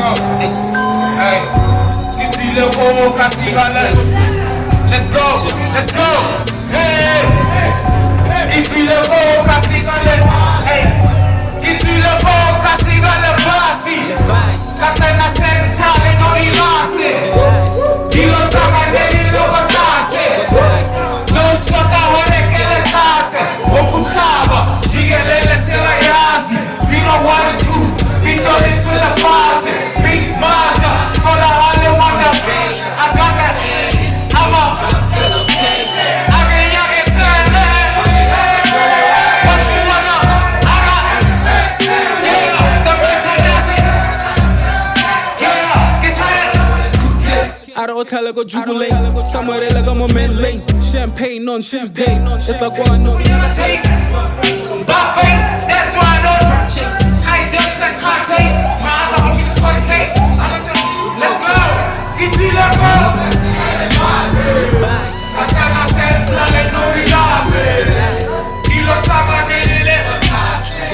Hey, Jikelele, let's go, let's go. Hey, Jikelele, hey, Jikelele, basi. Katana sentale no ilase. Dilo tama dilo katase. No shota hore kele tate. Okutaba, Jikelele sela yazi. 012, victory to the party. Big Maza, for the Holly Wonder. I got that. I'm up. Out of hotel, I go Jikelele. Somewhere they like I'm a man late. Champagne on Tuesday. If I go on, no. Taste, Buffets, that's why I don't hijacks and contact. My other homies for the case. Let's go. Jikelele. Katana sentale no ilase. Dilo tama dilo katase.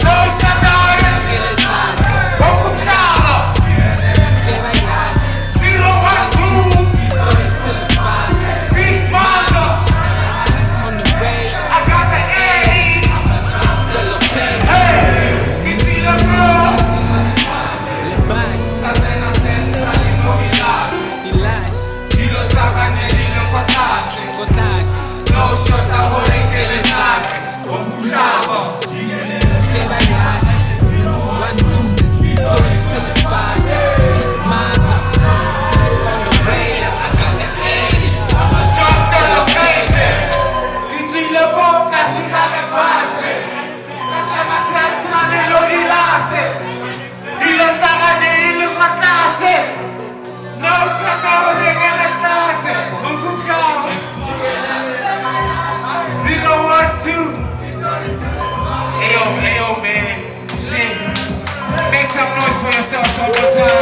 No shota hore. Okutaba. 012. Big Maza. I got the Eddie. Hey, Jikelele. Katana sentale no ilase. Dilo tama dilo katase. No shota hore kele tate. Okutaba. Drop the location. Jikelele, kasikale basi. Katana sentale no ilase. Dilo tama dilo katase. No shota hore kele tate. Okutaba. 012. Ayo, man. Shit. Make some noise for yourself one more time.